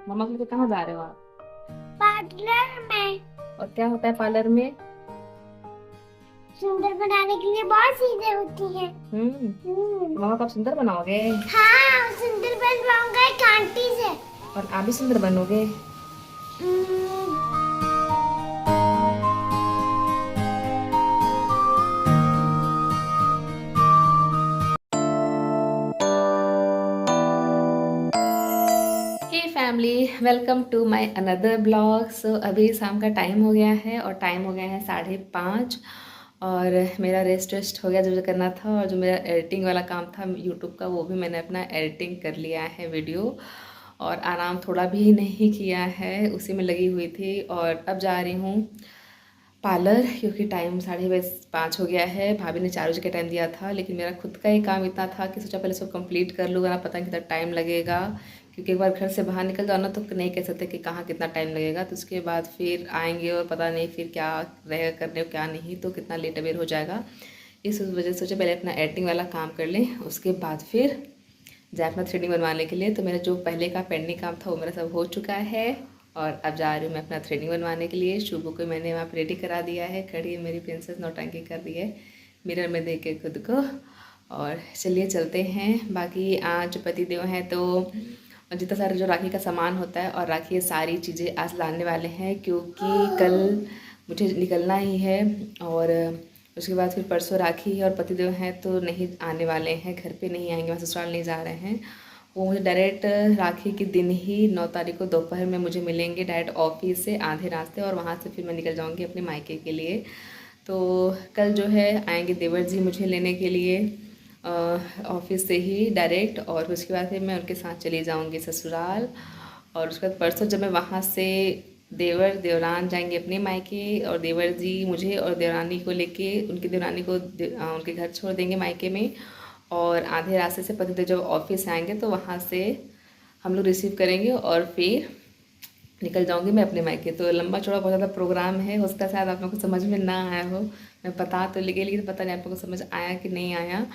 मम्मा के लिए कहाँ जा रहे हो आप? पार्लर में। और क्या होता है पार्लर में? सुंदर बनाने के लिए बहुत चीजें होती हैं। तो मम्मा को आप सुंदर बनाओगे? हाँ, सुंदर बनवाऊंगा एक आंटी से। और आप भी सुंदर बनोगे? Hmm, hey family, welcome to my another blog. So अभी शाम का टाइम हो गया है और टाइम हो गया है 5:30। और मेरा रेस्ट हो गया जो करना था, और जो मेरा एडिटिंग वाला काम था यूट्यूब का वो भी मैंने अपना एडिटिंग कर लिया है वीडियो। और आराम थोड़ा भी नहीं किया है, उसी में लगी हुई थी। और अब जा रही हूँ पार्लर, क्योंकि टाइम 5:30 हो गया है। भाभी ने 4 बजे का टाइम दिया था, लेकिन मेरा खुद का ही काम इतना था कि सोचा पहले इसको कंप्लीट कर लूँ, वरना पता नहीं कितना टाइम लगेगा। क्योंकि एक बार घर से बाहर निकल जाओ ना तो नहीं कह सकते कि कहाँ कितना टाइम लगेगा। तो उसके बाद फिर आएंगे और पता नहीं फिर क्या रहेगा करने को क्या नहीं, तो कितना लेट अवेयर हो जाएगा। इस वजह से सोचा पहले अपना एडिटिंग वाला काम कर लें, उसके बाद फिर जाए अपना थ्रेडिंग बनवाने के लिए। तो मेरा जो पहले का पेंडिंग काम था वो मेरा सब हो चुका है। और अब जा रही हूँ मैं अपना थ्रेडिंग बनवाने के लिए। शुभू को मैंने वहाँ पर रेडी करा दिया है, खड़ी है मेरी प्रिंसेस, नौटंकी कर रही है मिरर में देख के खुद को। और चलिए चलते हैं। बाकी आज पति देव हैं तो जितना सारा जो राखी का सामान होता है और राखी ये सारी चीज़ें आज लाने वाले हैं, क्योंकि कल मुझे निकलना ही है। और उसके बाद फिर परसों राखी है और पतिदेव हैं तो नहीं आने वाले हैं, घर पे नहीं आएंगे, वहाँ ससुराल नहीं जा रहे हैं। वो मुझे डायरेक्ट राखी के दिन ही 9 तारीख को दोपहर में मुझे मिलेंगे डायरेक्ट ऑफिस से आधे रास्ते, और वहाँ से फिर मैं निकल जाऊँगी अपने मायके के लिए। तो कल जो है आएंगे देवर जी मुझे लेने के लिए ऑफिस से ही डायरेक्ट, और उसके बाद फिर मैं उनके साथ चली जाऊँगी ससुराल। और उसके बाद परसों जब मैं वहाँ से देवर देवरान जाएंगे अपने मायके, और देवर जी मुझे और देवरानी को लेके उनकी देवरानी को उनके घर छोड़ देंगे मायके में। और आधे रास्ते से पतिदेव जब ऑफिस आएंगे तो वहाँ से हम लोग रिसीव करेंगे और फिर निकल जाऊंगी मैं अपने मायके। तो लंबा चौड़ा बहुत ज़्यादा प्रोग्राम है, हो सकता है शायद आप लोगों को समझ में ना आया हो। मैं बता तो लगी, लेकिन पता नहीं आप लोगों को समझ आया कि नहीं आया।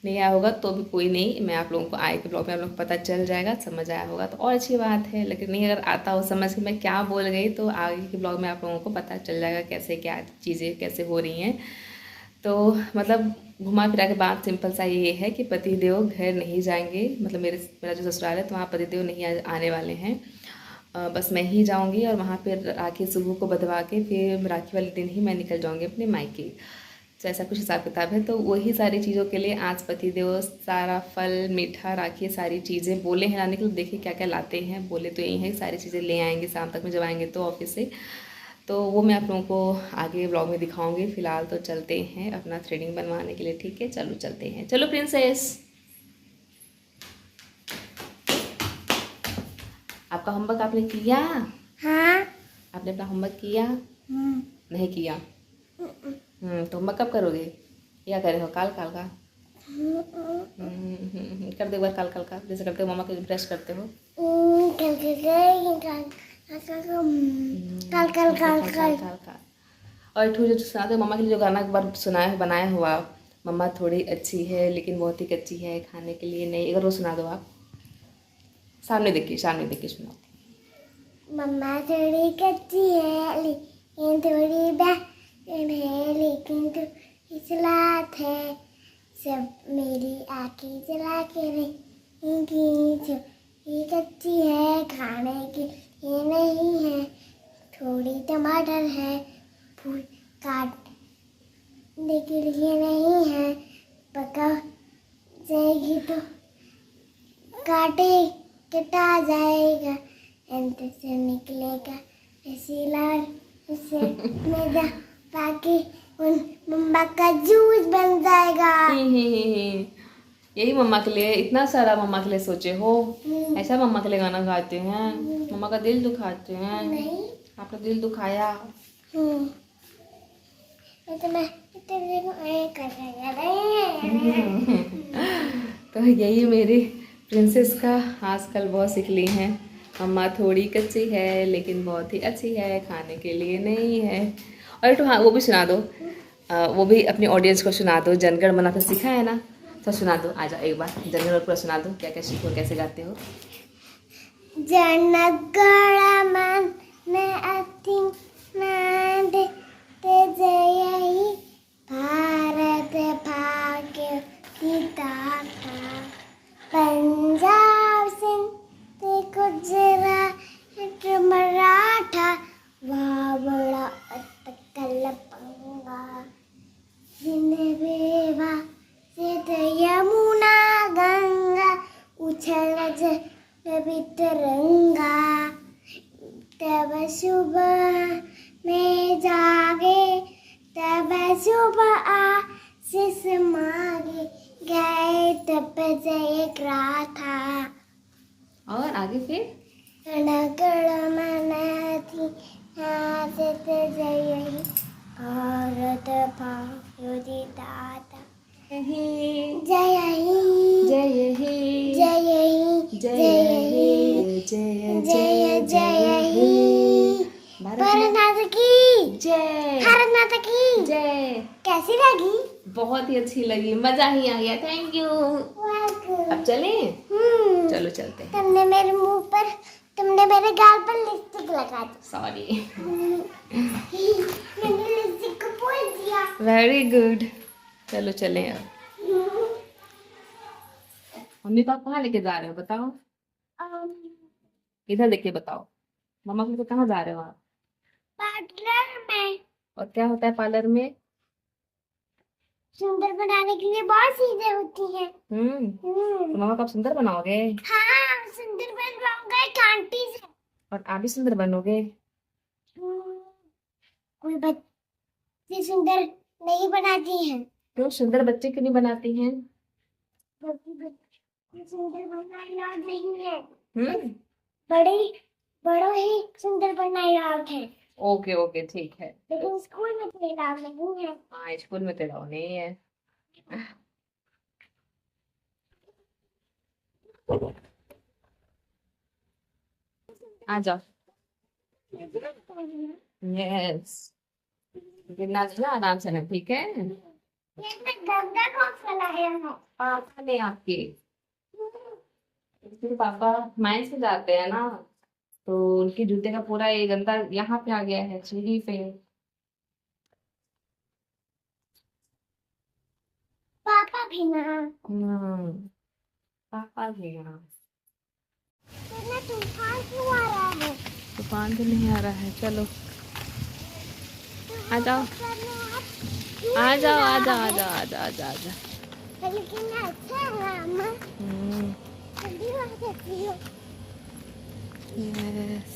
नहीं आया होगा तो भी कोई नहीं, मैं आप लोगों को आए के ब्लॉग में आप लोगों को पता चल जाएगा। समझ आया होगा तो और अच्छी बात है, लेकिन नहीं अगर आता हो समझ कि मैं क्या बोल गई तो आगे के ब्लॉग में आप लोगों को पता चल जाएगा कैसे क्या चीज़ें कैसे हो रही हैं। तो मतलब घुमा फिरा के बात सिंपल सा ये है कि पति देव घर नहीं जाएंगे, मतलब मेरा जो ससुराल है तो वहाँ पति देव नहीं आने वाले हैं। बस मैं ही जाऊंगी और वहाँ पे राखी सुबह को बंधवा के फिर राखी वाले दिन ही मैं निकल जाऊंगी अपने मायके। तो ऐसा कुछ हिसाब किताब है। तो वही सारी चीज़ों के लिए आज पति देव सारा फल मीठा राखी सारी चीज़ें बोले हैं लाने के लिए। देखिए क्या क्या लाते हैं, बोले तो यही है सारी चीज़ें ले आएंगे शाम तक में जब आएंगे तो ऑफिस से। तो वो मैं आप लोगों को आगे ब्लॉग में दिखाऊंगी। फिलहाल तो चलते हैं अपना थ्रेडिंग बनवाने के लिए। ठीक है चलो चलते हैं, चलो प्रिंसेस। आपका होमवर्क आपने किया? हाँ। आपने अपना होमवर्क किया? हम्म, नहीं किया? तो होमवर्क कब करोगे? या करे हो काल काल का? कर दो एक बार काल काल का, जैसे करते हो मामा को इम्प्रेस करते हो। कल कल कल कल कल कल कल कल काल का। और एक ठो जो सुनाते हो मामा के लिए, जो गाना एक बार सुनाए बनाया हुआ, मम्मा थोड़ी अच्छी है लेकिन बहुत ही कच्ची है, खाने के लिए नहीं, अगर वो सुना दो आप। सामने देखिए सुनाओ। मम्मा थोड़ी कच्ची है लेकिन थोड़ी बहन है, लेकिन तू इस्लात है, सब मेरी आँखें जला के रहेंगी, जो ये कच्ची है खाने की ये नहीं है, थोड़ी टमाटर है फूल काटने के लिए नहीं है, पका जाएगी तो काटे कटा जाएगा, अंदर से निकलेगा ऐसी लाल उससे मैदा बाकी उन मम्मा का जूस बन जाएगा। यही मम्मा के लिए, इतना सारा मम्मा के लिए सोचे हो। ऐसा मम्मा के लिए गाना गाते हैं? मम्मा का दिल दुखाते हैं? नहीं। आपका दिल दुखाया? तो मैं कर रही तो यही मेरी प्रिंसेस का आजकल बहुत सीख ली हैं। मम्मा थोड़ी कच्ची है लेकिन बहुत ही अच्छी है, खाने के लिए नहीं है। और तो हाँ वो भी सुना दो, वो भी अपनी ऑडियंस को सुना दो। जनगण मना तो सीखा है ना, तो सुना दो। आ जाओ एक बार जनगण पूरा सुना दो, क्या क्या सीखो कैसे गाते हो। जनगणमन अति नाद ते जय भारत भाग्य विधाता पंजाब सिंध गुजरात मराठा वावड़ा अटकल पंगा जिनबेवा सिद्ध यमुना गंगा उछल जल तिरंगा तब सुबह में जागे तब सुबह आशीष मांगे गए तब जय गाथा। और आगे फिर गणगणमन अधिनाथ जय भारत भाग्य विधाता जय हे जय हिंद जय हे जय हिंद जय हे जय जय जय हिंद भारत माता की जय भारत माता की जय। कैसी लगी? बहुत ही अच्छी लगी, मजा ही आ गया। Thank you. अब चलें? चलो चलते हैं। तुमने मेरे मुंह पर तुमने मेरे गाल पर लिपस्टिक लगा दी। सॉरी। मैंने लिपस्टिक को बोल दिया। Very good. चलो चलें अब। मम्मी पापा कहाँ लेके जा रहे हो बताओ? इधर देख के बताओ। मम्मा को कहाँ जा रहे हो आप? पार्लर में। और क्या होता है पार्लर में? सुंदर बनाने के लिए बहुत चीजें होती हैं। तो मम्मा को आप सुंदर बनाओगे? हाँ, सुंदर बनवाऊंगा एक आंटी से। और आप भी सुंदर बनोगे? कोई बच्चे सुंदर नहीं बनाती हैं। क्यों सुंदर बच्चे क्यों नहीं बनाती हैं? क्योंकि सुंदर बनना अलाउड नहीं है। हम्म बड़ों ही सुंदर बनना अलाउड है। ओके ओके ठीक है। लेकिन स्कूल में तो अलाउड नहीं है। हाँ स्कूल में तो अलाउ नहीं है। आ जाओ। यस गिरना नहीं आराम से ना, ठीक है? ये मैं गंदा कौन सा लाया हूँ? पापा ने आपके फिर पापा माइंस से जाते हैं ना, तो उनके जूते का पूरा ये गंदा यहाँ पे आ गया है सीढ़ी पे। पापा भी ना। पापा भी यहाँ। इतना तूफान क्यों आ रहा है? तूफान तो नहीं आ रहा है। चलो आ जाओ आ जाओ आ जाओ आ जाओ आ जाओ आ जाओ आ जाओ। लेकिन अच्छा है अम्मा। हम्म जल्दी आ जाती हो। यस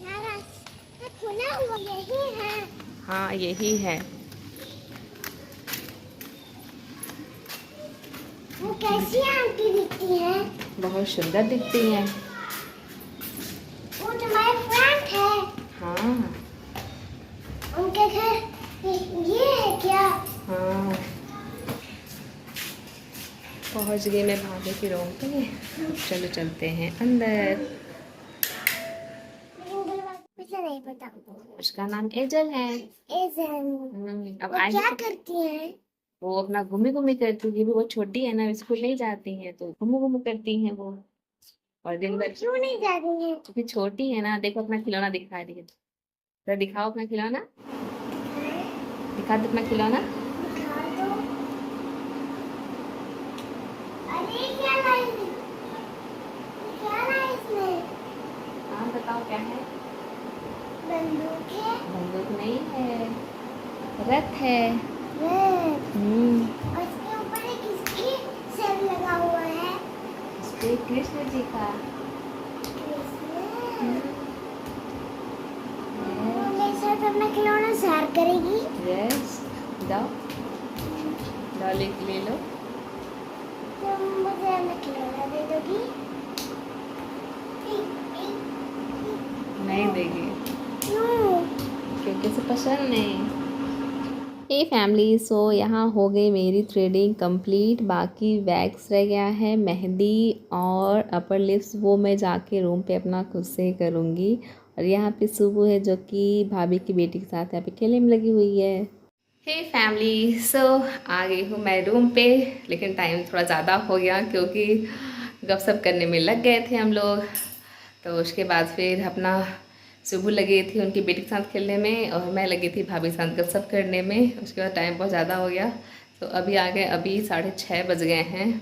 यार रास्ता खुला हुआ यही है। हाँ यही है। वो कैसी आंटी दिखती है? बहुत सुंदर दिखती हैं। वो तुम्हारे फ्रेंड है। हाँ उनके घर ये है क्या? हाँ पहुंच गई मैं भाभी की रूम पे। चलो चलते हैं अंदर। लेकिन मुझे नहीं पता। उसका नाम एजल है। अब वो आएगी क्या तो करती है? वो अपना घूमी घूमी करती है। वो छोटी है ना, स्कूल नहीं जाती है तो घूमू घूमू करती है वो। और दिन भर क्यों नहीं जा रही है? क्योंकि छोटी है ना। देखो अपना खिलौना दिखा रही है। तो दिखाओ अपना खिलौना। दिखा दो अपना खिलौना। दिखा दो। अरे क्या लाई? क्या लाई इसमें? हाँ बताओ क्या है? बंदूक है? बंदूक नहीं है, रथ है। रथ। हम्म और इसके ऊपर एक किसकी सर लगा हुआ है? इसपे कृष्ण जी का। वो मेरे साथ अपना खिलौना शेयर करेगी? यस जाओ जाओ ले लो। तुम मुझे अपना खिलौना दे दोगी? नहीं देगी क्यों? क्योंकि उसे पसंद नहीं। हे फैमिली, सो यहाँ हो गई मेरी थ्रेडिंग कंप्लीट। बाकी वैक्स रह गया है, मेहंदी और अपर लिप्स वो मैं जाके रूम पे अपना खुद से करूँगी। और यहाँ पे सुबह है जो कि भाभी की बेटी के साथ यहाँ पे खेलने में लगी हुई है। हे फैमिली, सो आ गई हूँ मैं रूम पे, लेकिन टाइम थोड़ा ज़्यादा हो गया क्योंकि गपशप करने में लग गए थे हम लोग। तो उसके बाद फिर अपना सुबह लगी थी उनकी बेटी के साथ खेलने में और मैं लगी थी भाभी के साथ गपशप करने में। उसके बाद टाइम बहुत ज़्यादा हो गया, तो अभी आ गए, अभी 6:30 बज गए हैं।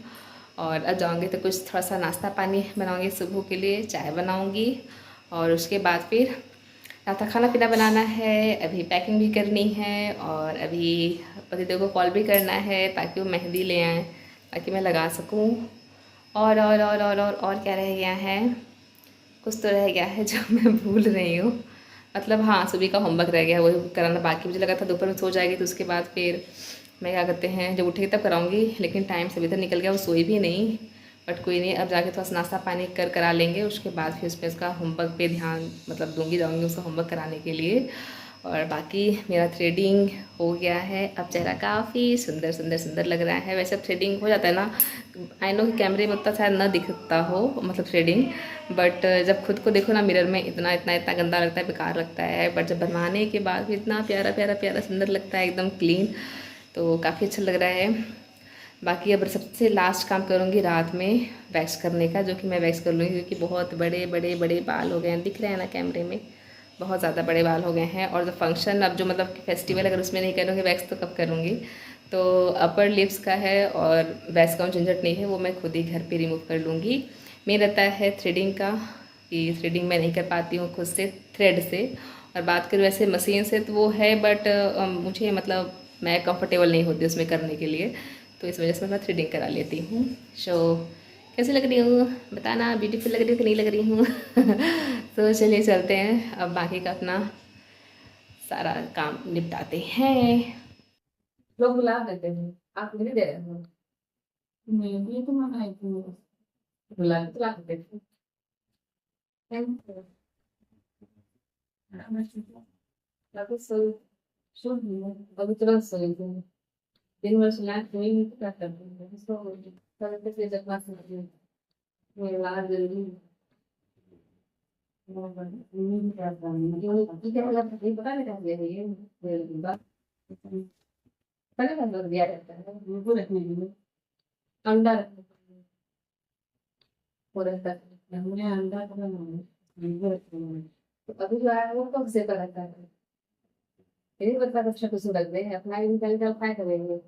और अब जाऊँगी तो कुछ थोड़ा सा नाश्ता पानी बनाऊँगी, सुबह के लिए चाय बनाऊँगी और उसके बाद फिर रात का खाना पीना बनाना है। अभी पैकिंग भी करनी है और अभी पतिदेव को कॉल भी करना है ताकि वो मेहंदी ले आएँ, ताकि मैं लगा सकूँ। और क्या रह गया है, कुछ तो रह गया है जो मैं भूल रही हूँ। मतलब हाँ, सुबह का होमवर्क रह गया है, वही कराना बाकी। मुझे लगा था दोपहर में सो जाएगी तो उसके बाद फिर मैं क्या कहते हैं जब उठेगी तब कराऊंगी, लेकिन टाइम से इधर निकल गया, वो सोई भी नहीं। बट कोई नहीं, अब जाके थोड़ा सा नाश्ता पानी करा लेंगे, उसके बाद फिर उसमें उसका होमवर्क पे ध्यान मतलब दूंगी, जाऊँगी उसका होमवर्क कराने के लिए। और बाकी मेरा थ्रेडिंग हो गया है, अब चेहरा काफ़ी सुंदर सुंदर सुंदर लग रहा है। वैसे थ्रेडिंग हो जाता है ना, आई नो कि कैमरे में उतना शायद ना दिखता हो मतलब थ्रेडिंग, बट जब खुद को देखो ना मिरर में इतना इतना इतना गंदा लगता है, बेकार लगता है। बट जब बनवाने के बाद भी इतना प्यारा प्यारा प्यारा सुंदर लगता है, एकदम क्लीन, तो काफ़ी अच्छा लग रहा है। बाकी अब सबसे लास्ट काम करूँगी रात में वैक्स करने का, जो कि मैं वैक्स कर लूँगी क्योंकि बहुत बड़े बड़े बड़े बाल हो गए हैं, दिख रहे हैं ना कैमरे में, बहुत ज़्यादा बड़े बाल हो गए हैं। और जो फंक्शन अब जो मतलब फेस्टिवल अगर उसमें नहीं करूँगी वैक्स तो कब करूँगी। तो अपर लिप्स का है और वैक्स का झंझट नहीं है, वो मैं खुद ही घर पे रिमूव कर लूँगी। मेन रहता है थ्रेडिंग का, कि थ्रेडिंग मैं नहीं कर पाती हूँ खुद से थ्रेड से। और बात करूँ वैसे मशीन से तो वो है, बट मुझे मतलब मैं कंफर्टेबल नहीं होती उसमें करने के लिए, तो इस वजह से मैं थ्रेडिंग करा लेती हूँ। सो कैसी लग रही हूँ बताना, ब्यूटीफुल लग रही हूँ कि नहीं लग रही हूँ। तो चलिए चलते हैं, अब बाकी का अपना सारा काम निपटाते हैं। लोग बुला देते हैं, आप नहीं दे रहे हो। नहीं, ये तो मना है कि बुला देते हैं। Thank you. अभी सो अभी तुरंत सोई थी। दिन भर सुना नहीं क्या करती हूँ, सो कभी फिर जगह सकती हूँ, मेरे बाहर जल्दी नहीं करता हूँ। ये क्या मतलब ये पता नहीं कैसे है ये बात पहले हम दिया जाता है वो रखने के लिए, अंडा रखने के लिए वो रहता है, हमने अंडा का वो रखने के लिए। तो अभी जो आया वो कब से कर रखा है, यही बता अच्छा कुछ लग रहे हैं अपना भी कल कल खाए करेंगे।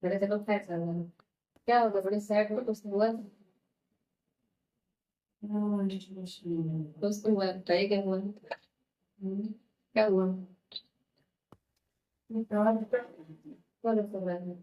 मेरे चलो खाए चल रहा है, क्या होगा बड़े सैड हो कुछ हुआ कुछ हुआ ट्राई क्या हुआ। क्या हुआ क्या कर रहा है